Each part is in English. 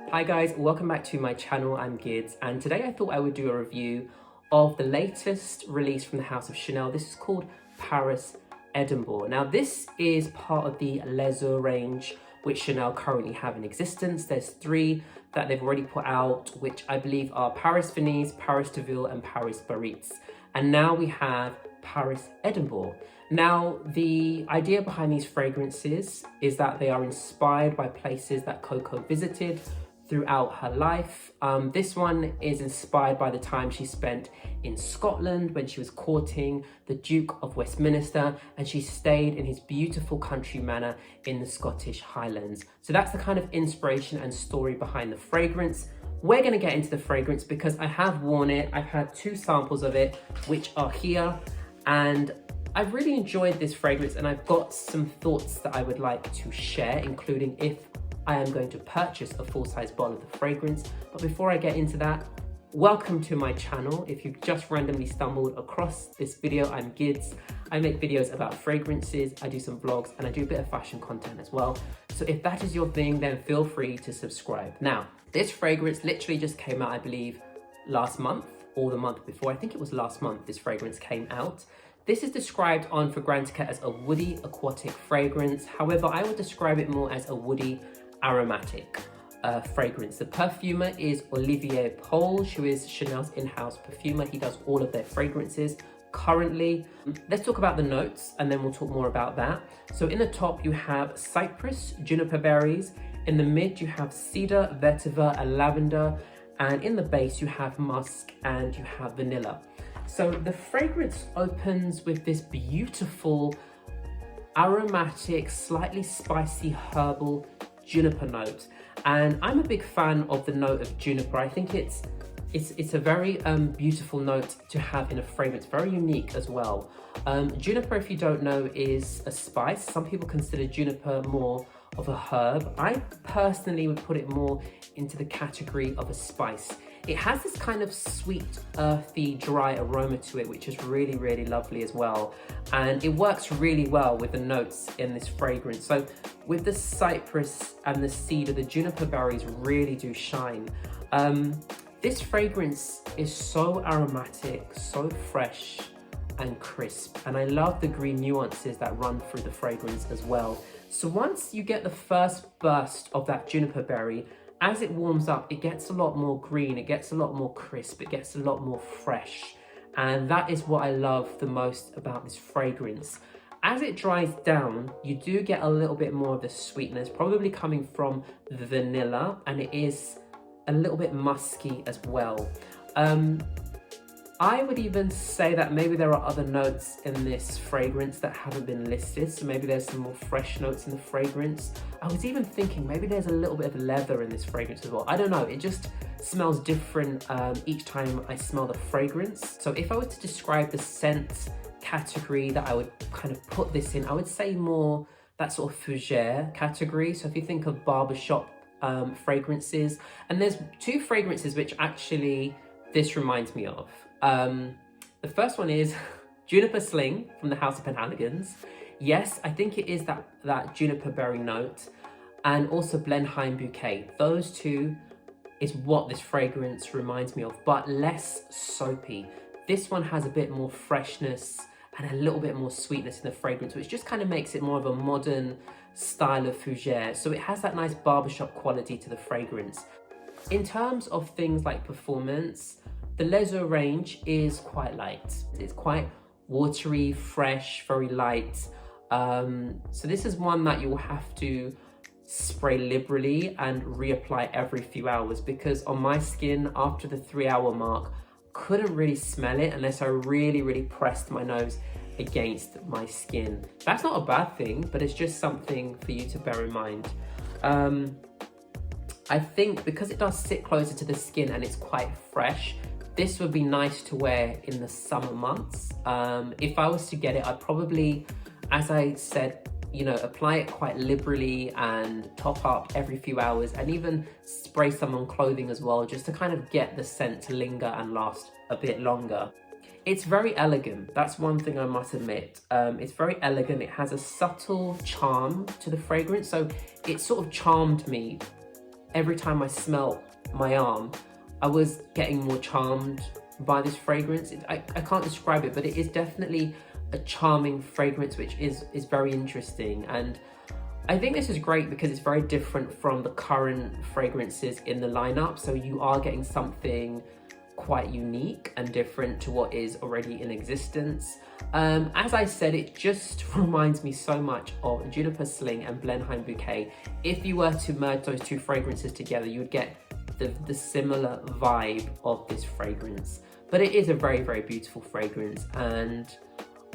Hi guys, welcome back to my channel. I'm Gids, and today I thought I would do a review of the latest release from the house of Chanel. This is called Paris Édimbourg. Now this is part of the Les Eaux range which Chanel currently have in existence. There's three that they've already put out, which I believe are Paris Venise, Paris Deauville and Paris Biarritz. And now we have Paris Édimbourg. Now, the idea behind these fragrances is that they are inspired by places that Coco visited throughout her life. This one is inspired by the time she spent in Scotland when she was courting the Duke of Westminster, and she stayed in his beautiful country manor in the Scottish Highlands. So that's the kind of inspiration and story behind the fragrance. We're gonna get into the fragrance because I have worn it. I've had two samples of it, which are here, and I've really enjoyed this fragrance, and I've got some thoughts that I would like to share, including if I am going to purchase a full-size bottle of the fragrance. But before I get into that, welcome to my channel. If you've just randomly stumbled across this video, I'm Gids. I make videos about fragrances, I do some vlogs, and I do a bit of fashion content as well. So if that is your thing, then feel free to subscribe. Now, this fragrance literally just came out, I believe, last month or the month before. I think it was last month this fragrance came out. This is described on Fragrantica as a woody aquatic fragrance. However, I would describe it more as a woody aromatic fragrance. The perfumer is Olivier Paul, who is Chanel's in-house perfumer. He does all of their fragrances currently. Let's talk about the notes and then we'll talk more about that. So in the top you have cypress, juniper berries. In the mid you have cedar, vetiver and lavender. And in the base you have musk and you have vanilla. So the fragrance opens with this beautiful aromatic, slightly spicy herbal juniper note, and I'm a big fan of the note of juniper. I think it's a very beautiful note to have in a fragrance, very unique as well. Juniper, if you don't know, is a spice. Some people consider juniper more of a herb. I personally would put it more into the category of a spice. It has this kind of sweet, earthy, dry aroma to it, which is really, really lovely as well. And it works really well with the notes in this fragrance. So with the cypress and the cedar, the juniper berries really do shine. This fragrance is so aromatic, so fresh and crisp. And I love the green nuances that run through the fragrance as well. So once you get the first burst of that juniper berry, as it warms up, it gets a lot more green, it gets a lot more crisp, it gets a lot more fresh. And that is what I love the most about this fragrance. As it dries down, you do get a little bit more of the sweetness, probably coming from the vanilla, and it is a little bit musky as well. I would even say that maybe there are other notes in this fragrance that haven't been listed. So maybe there's some more fresh notes in the fragrance. I was even thinking maybe there's a little bit of leather in this fragrance as well. I don't know, it just smells different each time I smell the fragrance. So if I were to describe the scent category that I would kind of put this in, I would say more that sort of fougere category. So if you think of barbershop fragrances, and there's two fragrances which actually this reminds me of. The first one is Juniper Sling from the House of Penhaligon's. Yes, I think it is that juniper berry note, and also Blenheim Bouquet. Those two is what this fragrance reminds me of, but less soapy. This one has a bit more freshness and a little bit more sweetness in the fragrance, which just kind of makes it more of a modern style of fougere. So it has that nice barbershop quality to the fragrance. In terms of things like performance, the Les Eaux range is quite light. It's quite watery, fresh, very light. So this is one that you'll have to spray liberally and reapply every few hours, because on my skin, after the 3-hour mark, couldn't really smell it unless I really, really pressed my nose against my skin. That's not a bad thing, but it's just something for you to bear in mind. I think because it does sit closer to the skin and it's quite fresh, this would be nice to wear in the summer months. If I was to get it, I'd probably, as I said, you know, apply it quite liberally and top up every few hours, and even spray some on clothing as well, just to kind of get the scent to linger and last a bit longer. It's very elegant. That's one thing I must admit. It's very elegant. It has a subtle charm to the fragrance. So it sort of charmed me every time I smelt my arm, I was getting more charmed by this fragrance. I can't describe it, but it is definitely a charming fragrance, which is very interesting. And I think this is great because it's very different from the current fragrances in the lineup. So you are getting something quite unique and different to what is already in existence. As I said, it just reminds me so much of Juniper Sling and Blenheim Bouquet. If you were to merge those two fragrances together, you would get the similar vibe of this fragrance. But it is a very, very beautiful fragrance, and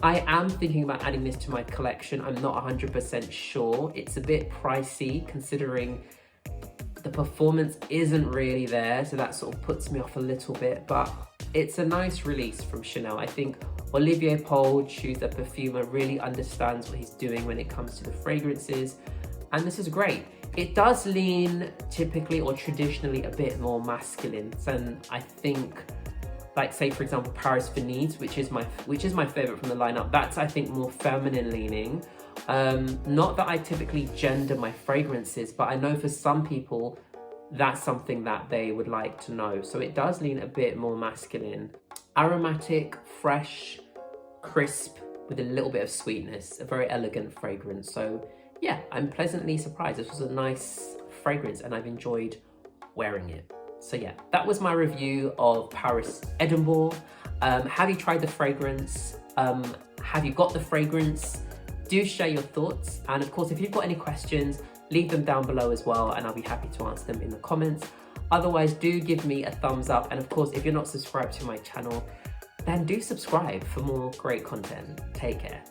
I am thinking about adding this to my collection. I'm not 100% sure. It's a bit pricey considering the performance isn't really there, so that sort of puts me off a little bit, but it's a nice release from Chanel. I think Olivier Paul, who's a perfumer, really understands what he's doing when it comes to the fragrances, and this is great. It does lean typically or traditionally a bit more masculine, and I think, like say for example Paris Venise, which is my favorite from the lineup, that's I think more feminine leaning. Not that I typically gender my fragrances, but I know for some people that's something that they would like to know. So it does lean a bit more masculine. Aromatic, fresh, crisp, with a little bit of sweetness, a very elegant fragrance. So yeah, I'm pleasantly surprised. This was a nice fragrance and I've enjoyed wearing it. So yeah, that was my review of Paris Édimbourg. Have you tried the fragrance? Have you got the fragrance? Do share your thoughts. And of course, if you've got any questions, leave them down below as well, and I'll be happy to answer them in the comments. Otherwise, do give me a thumbs up. And of course, if you're not subscribed to my channel, then do subscribe for more great content. Take care.